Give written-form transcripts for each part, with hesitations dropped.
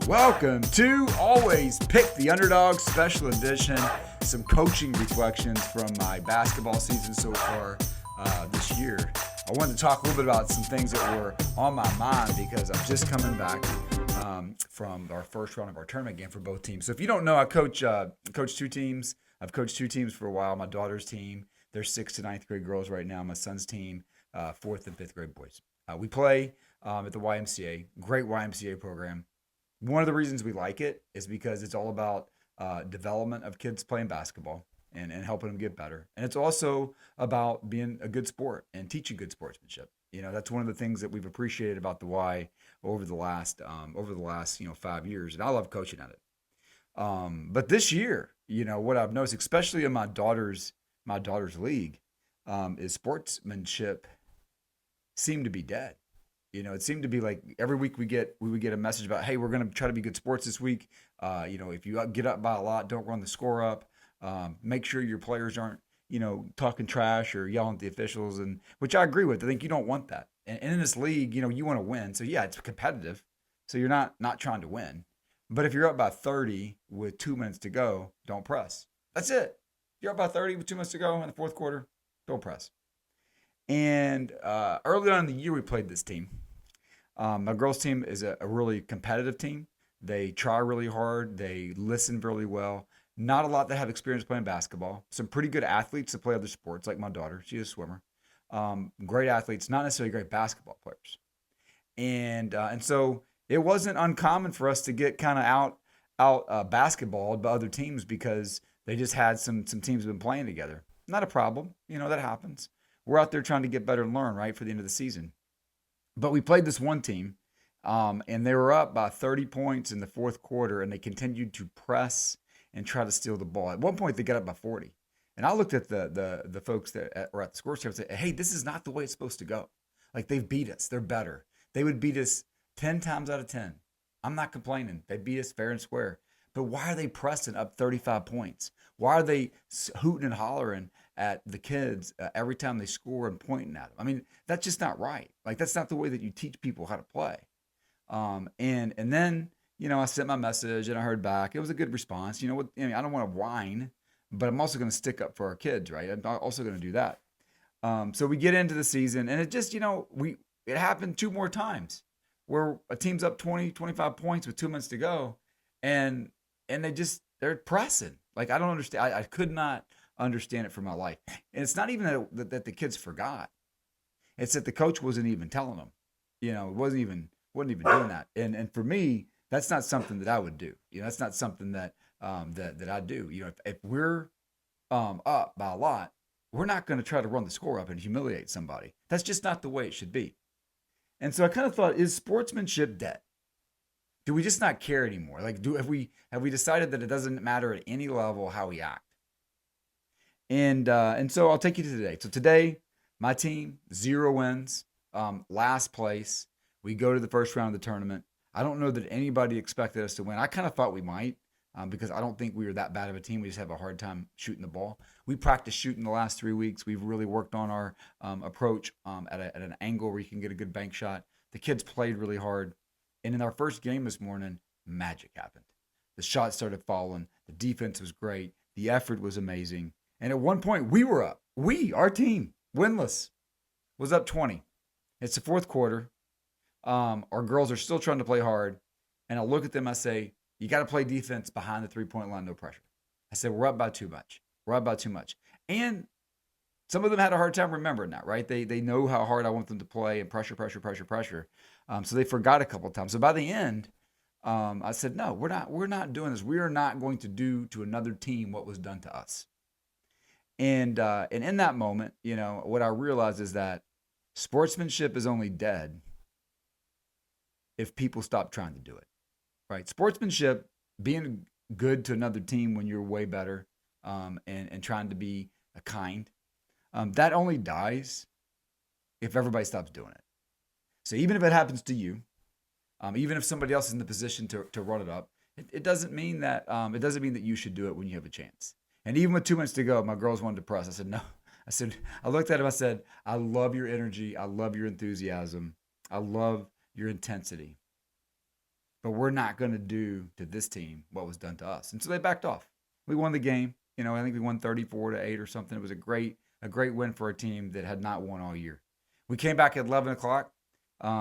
Welcome to Always Pick the Underdog Special Edition. Some coaching reflections from my basketball season so far this year. I wanted to talk a little bit about some things that were on my mind because I'm just coming back from our first round of our tournament game for both teams. So if you don't know, I coach two teams. I've coached two teams for a while. My daughter's team, they're 6th to 9th grade girls right now. My son's team, 4th and 5th grade boys. We play at the YMCA, great YMCA program. One of the reasons we like it is because it's all about development of kids playing basketball and helping them get better. And it's also about being a good sport and teaching good sportsmanship. You know, that's one of the things that we've appreciated about the Y over the last 5 years. And I love coaching at it. But this year, you know, what I've noticed, especially in my daughter's league, is sportsmanship seemed to be dead. You know, it seemed to be like every week we would get a message about, hey, we're going to try to be good sports this week. If you get up by a lot, don't run the score up. Make sure your players aren't, talking trash or yelling at the officials, and which I agree with. I think you don't want that. And in this league, you want to win. So yeah, it's competitive. So you're not trying to win. But if you're up by 30 with 2 minutes to go, don't press. That's it. If you're up by 30 with 2 minutes to go in the fourth quarter, don't press. And early on in the year, we played this team. My girls' team is a really competitive team. They try really hard. They listen really well. Not a lot that have experience playing basketball. Some pretty good athletes that play other sports, like my daughter. She's a swimmer. Great athletes, not necessarily great basketball players. And so it wasn't uncommon for us to get kind of out basketballed by other teams because they just had some teams been playing together. Not a problem. That happens. We're out there trying to get better and learn, right, for the end of the season. But we played this one team, and they were up by 30 points in the fourth quarter, and they continued to press and try to steal the ball. At one point, they got up by 40. And I looked at the folks that were at the score sheet and said, hey, this is not the way it's supposed to go. Like, they've beat us. They're better. They would beat us 10 times out of 10. I'm not complaining. They beat us fair and square. But why are they pressing up 35 points? Why are they hooting and hollering at the kids every time they score and pointing at them? I mean, that's just not right. Like, that's not the way that you teach people how to play. And then, I sent my message and I heard back. It was a good response. I don't want to whine, but I'm also going to stick up for our kids, right? I'm also going to do that. So we get into the season, and it just, it happened 2 more times where a team's up 20, 25 points with 2 minutes to go, and they're pressing. Like, I don't understand. I could not understand it for my life. And it's not even that the kids forgot. It's that the coach wasn't even telling them. Wasn't even doing that. And for me, that's not something that I would do. That's not something that I do. If we're up by a lot, we're not going to try to run the score up and humiliate somebody. That's just not the way it should be. And so I kind of thought, is sportsmanship dead? Do we just not care anymore? Like, have we decided that it doesn't matter at any level how we act? And so I'll take you to today. So today, my team, 0 wins, last place. We go to the first round of the tournament. I don't know that anybody expected us to win. I kind of thought we might because I don't think we were that bad of a team. We just have a hard time shooting the ball. We practiced shooting the last 3 weeks. We've really worked on our approach at an angle where you can get a good bank shot. The kids played really hard. And in our first game this morning, magic happened. The shots started falling. The defense was great. The effort was amazing. And at one point, we were up. Our team, winless, was up 20. It's the fourth quarter. Our girls are still trying to play hard. And I look at them, I say, you got to play defense behind the three-point line, no pressure. I said, we're up by too much. And some of them had a hard time remembering that, right? They know how hard I want them to play and pressure. So they forgot a couple of times. So by the end, I said, no, we're not doing this. We are not going to do to another team what was done to us. And in that moment, what I realized is that sportsmanship is only dead if people stop trying to do it, right? Sportsmanship, being good to another team when you're way better, and trying to be kind, that only dies if everybody stops doing it. So even if it happens to you, even if somebody else is in the position to run it up, it doesn't mean that you should do it when you have a chance. And even with 2 minutes to go, my girls wanted to press. I said, no. I looked at him. I said, I love your energy. I love your enthusiasm. I love your intensity. but we're not going to do to this team what was done to us. And so they backed off. We won the game. I think we won 34-8 or something. It was a great win for a team that had not won all year. We came back at 11 o'clock.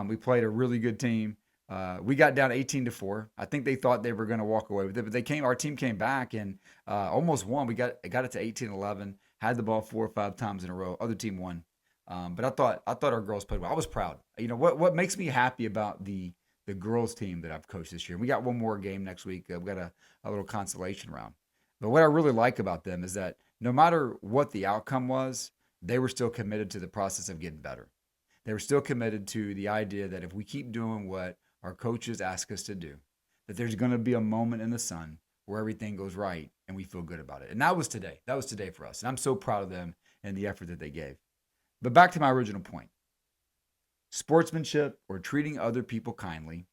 We played a really good team. We got down 18-4. I think they thought they were going to walk away with it, but our team came back and almost won. We got it to 18-11. Had the ball 4 or 5 times in a row. Other team won. But I thought our girls played well. I was proud. What makes me happy about the girls team that I've coached this year. We got one more game next week. We got a little consolation round. But what I really like about them is that no matter what the outcome was, they were still committed to the process of getting better. They were still committed to the idea that if we keep doing what our coaches ask us to do, that there's going to be a moment in the sun where everything goes right and we feel good about it. And that was today. That was today for us. And I'm so proud of them and the effort that they gave. But back to my original point. Sportsmanship or treating other people kindly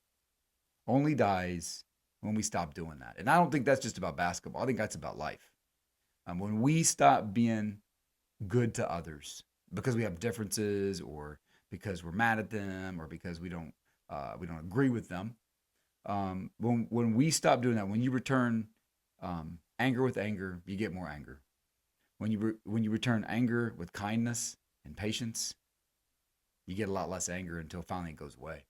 only dies when we stop doing that. And I don't think that's just about basketball. I think that's about life. When we stop being good to others because we have differences or because we're mad at them or because we don't agree with them, when we stop doing that, when you return anger with anger, you get more anger. When you return anger with kindness and patience, you get a lot less anger until finally it goes away.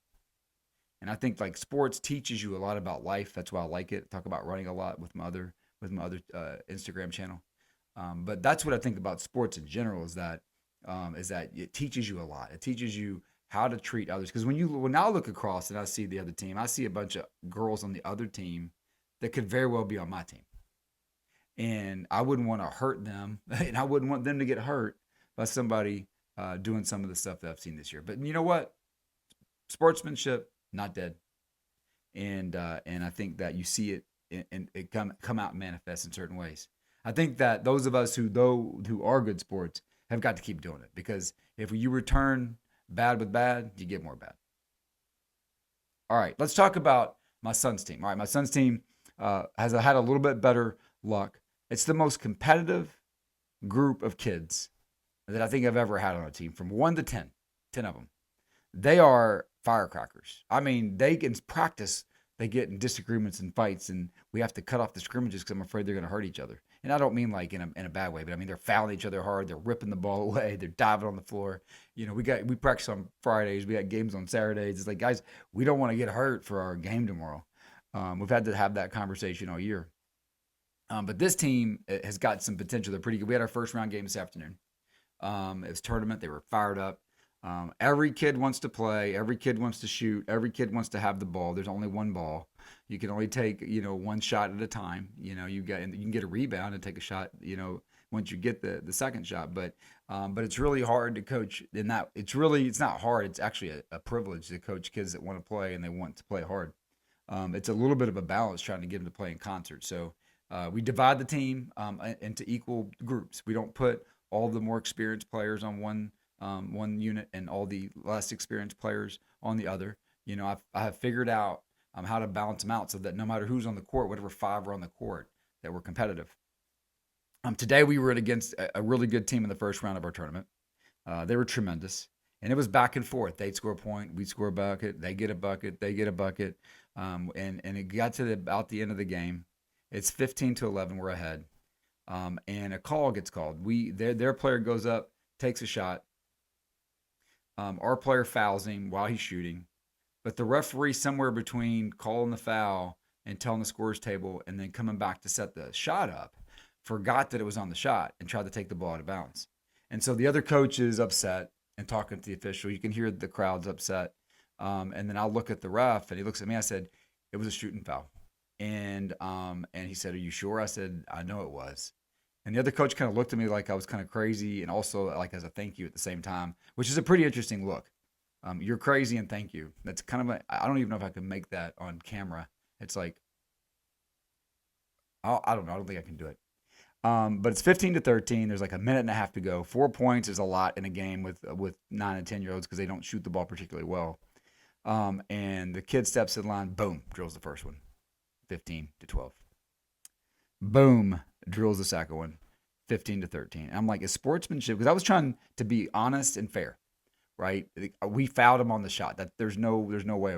And I think like sports teaches you a lot about life. That's why I like it. I talk about running a lot with my other Instagram channel. But that's what I think about sports in general is that it teaches you a lot. It teaches you how to treat others. Because when I look across and I see the other team, I see a bunch of girls on the other team that could very well be on my team. And I wouldn't want to hurt them, and I wouldn't want them to get hurt by somebody doing some of the stuff that I've seen this year. But you know what? Sportsmanship, not dead. And I think that you see it and it come out and manifest in certain ways. I think that those of us who are good sports have got to keep doing it, because if you return bad with bad, you get more bad. All right, let's talk about my son's team. All right, my son's team has had a little bit better luck. It's the most competitive group of kids that I think I've ever had on a team, from 1 to 10 of them. They are firecrackers. I mean, they can practice. They get in disagreements and fights, and we have to cut off the scrimmages because I'm afraid they're going to hurt each other. And I don't mean like in a bad way, but I mean they're fouling each other hard. They're ripping the ball away. They're diving on the floor. We practice on Fridays. We got games on Saturdays. It's like, guys, we don't want to get hurt for our game tomorrow. We've had to have that conversation all year. But this team has got some potential. They're pretty good. We had our first round game this afternoon. It was a tournament. They were fired up. Every kid wants to play. Every kid wants to shoot. Every kid wants to have the ball. There's only one ball. You can only take, one shot at a time. You can get a rebound and take a shot, once you get the second shot. But it's really hard to coach in that. It's not hard. It's actually a privilege to coach kids that want to play and they want to play hard. It's a little bit of a balance trying to get them to play in concert. So we divide the team into equal groups. We don't put all the more experienced players on one unit and all the less experienced players on the other. I have figured out how to balance them out so that no matter who's on the court, whatever 5 are on the court, that we're competitive. Today we were against a really good team in the first round of our tournament. They were tremendous, and it was back and forth. They'd score a point, we'd score a bucket, they get a bucket, they get a bucket, and it got to about the end of the game. It's 15-11, we're ahead, and a call gets called. Their player goes up, takes a shot. Our player fouls him while he's shooting, but the referee, somewhere between calling the foul and telling the scorer's table and then coming back to set the shot up, forgot that it was on the shot and tried to take the ball out of bounds. And so the other coach is upset and talking to the official. You can hear the crowd's upset. And then I'll look at the ref, and he looks at me. I said, it was a shooting foul. And he said, are you sure? I said, I know it was. And the other coach kind of looked at me like I was kind of crazy, and also like as a thank you at the same time, which is a pretty interesting look. You're crazy and thank you. That's kind of I don't even know if I can make that on camera. It's like, I don't know. I don't think I can do it. But it's 15-13. There's like a minute and a half to go. 4 points is a lot in a game with 9 and 10-year-olds because they don't shoot the ball particularly well. And the kid steps in line, boom, drills the first one, 15-12. Boom, drills the second one, 15-13. And I'm like, it's sportsmanship, because I was trying to be honest and fair. right? We fouled him on the shot. That there's no way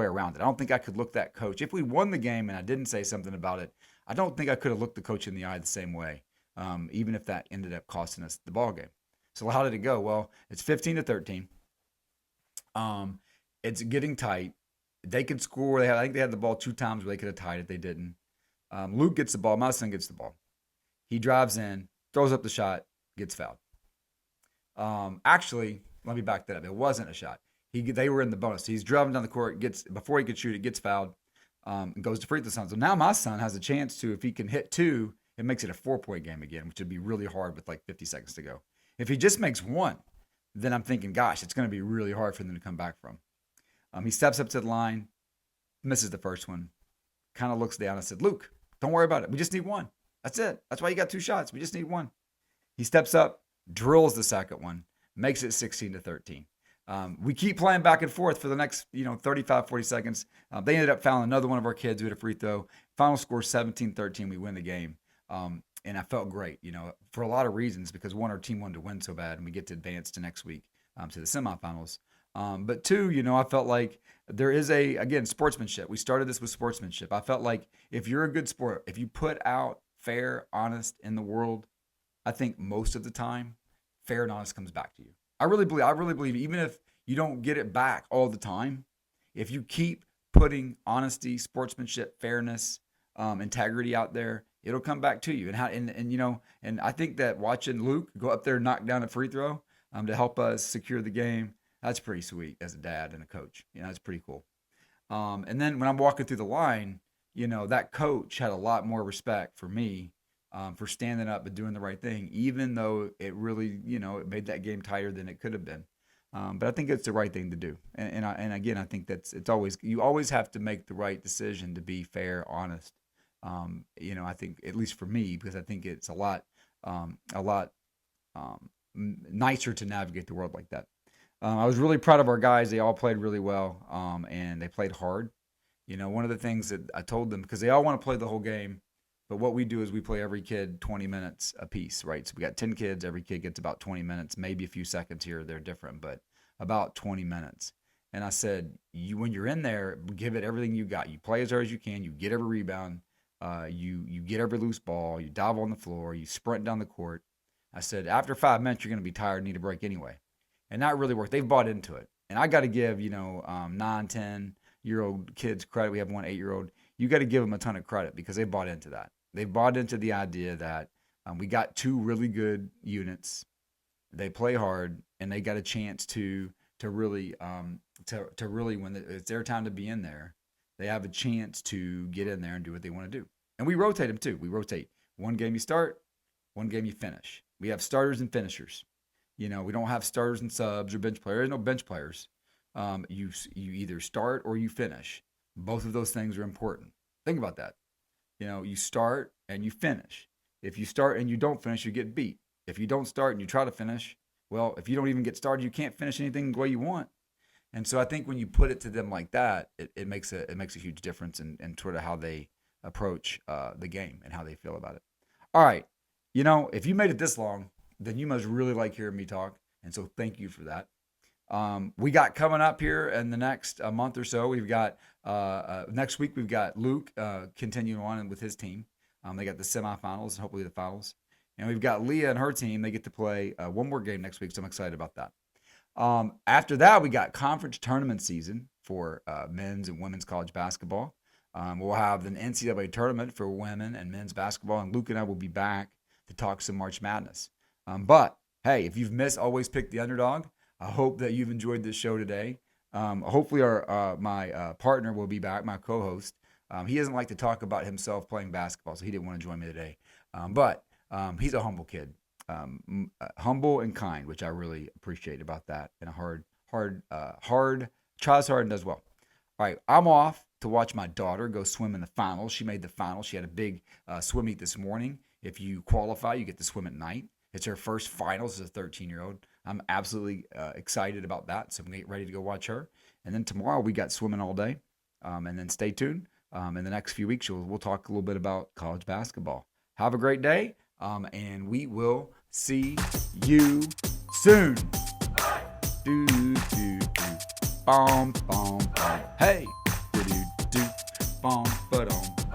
around it. I don't think I could look that coach. If we won the game and I didn't say something about it, I don't think I could have looked the coach in the eye the same way, even if that ended up costing us the ball game. So how did it go? Well, it's 15-13. It's getting tight. They could score. I think they had the ball 2 times where they could have tied it. They didn't. Luke gets the ball. My son gets the ball. He drives in, throws up the shot, gets fouled. Actually, let me back that up. It wasn't a shot. They were in the bonus. So he's driving down the court, before he could shoot it, gets fouled, and goes to free throw zone. So now my son has a chance to, if he can hit 2, it makes it a 4-point game again, which would be really hard with like 50 seconds to go. If he just makes 1, then I'm thinking, gosh, it's going to be really hard for them to come back from. He steps up to the line, misses the first one, kind of looks down. I said, Luke, don't worry about it. We just need 1. That's it. That's why you got 2 shots. We just need 1. He steps up, drills the second one, makes it 16-13. We keep playing back and forth for the next 35, 40 seconds. They ended up fouling another one of our kids who had a free throw. Final score 17-13. We win the game. And I felt great, for a lot of reasons, because 1, our team wanted to win so bad, and we get to advance to next week to the semifinals. But 2, I felt like there is again, sportsmanship. We started this with sportsmanship. I felt like if you're a good sport, if you put out fair, honest in the world, I think most of the time, fair and honest comes back to you. I really believe even if you don't get it back all the time, if you keep putting honesty, sportsmanship, fairness, integrity out there, it'll come back to you. And I think that watching Luke go up there and knock down a free throw to help us secure the game, that's pretty sweet as a dad and a coach. That's pretty cool. And then when I'm walking through the line, that coach had a lot more respect for me for standing up and doing the right thing, even though it really, it made that game tighter than it could have been. But I think it's the right thing to do. And again, I think you always have to make the right decision to be fair, honest. I think, at least for me, because I think it's a lot nicer to navigate the world like that. I was really proud of our guys. They all played really well, and they played hard. One of the things that I told them, because they all want to play the whole game, but what we do is we play every kid 20 minutes a piece, right? So we got 10 kids. Every kid gets about 20 minutes, maybe a few seconds here or there different, but about 20 minutes. And I said, when you're in there, give it everything you got. You play as hard as you can. You get every rebound. You get every loose ball. You dive on the floor. You sprint down the court. I said, after 5 minutes, you're going to be tired and need a break anyway. And that really worked. They've bought into it. And I got to give, 9, 10-year-old kids credit. We have one 8-year-old. You got to give them a ton of credit because they bought into that. They bought into the idea that we got 2 really good units. They play hard, and they got a chance to really when it's their time to be in there, they have a chance to get in there and do what they want to do. And we rotate them too. We rotate. One game you start, one game you finish. We have starters and finishers. We don't have starters and subs or bench players. No bench players. You either start or you finish. Both of those things are important. Think about that. You start and you finish. If you start and you don't finish, you get beat. If you don't start and you try to finish, well, if you don't even get started, you can't finish anything the way you want. And so I think when you put it to them like that, it makes a huge difference in sort of how they approach the game and how they feel about it. All right. If you made it this long, then you must really like hearing me talk. And so thank you for that. We got coming up here in the next month or so. We've got next week, we've got Luke continuing on with his team. They got the semifinals and hopefully the finals. And we've got Liya and her team. They get to play one more game next week, so I'm excited about that. After that, we got conference tournament season for men's and women's college basketball. We'll have an NCAA tournament for women and men's basketball, and Luke and I will be back to talk some March Madness. But, hey, if you've missed Always Pick the Underdog, I hope that you've enjoyed this show today. Hopefully my partner will be back, my co-host. He doesn't like to talk about himself playing basketball, so he didn't want to join me today. But he's a humble kid, humble and kind, which I really appreciate about that. And tries hard and does well. All right, I'm off to watch my daughter go swim in the finals. She made the finals. She had a big swim meet this morning. If you qualify, you get to swim at night. It's her first finals as a 13-year-old. I'm absolutely excited about that. So I'm getting ready to go watch her. And then tomorrow we got swimming all day. And then stay tuned. In the next few weeks, we'll talk a little bit about college basketball. Have a great day. And we will see you soon. do do do, bom bom bom. Hey, do do do, bom ba dom.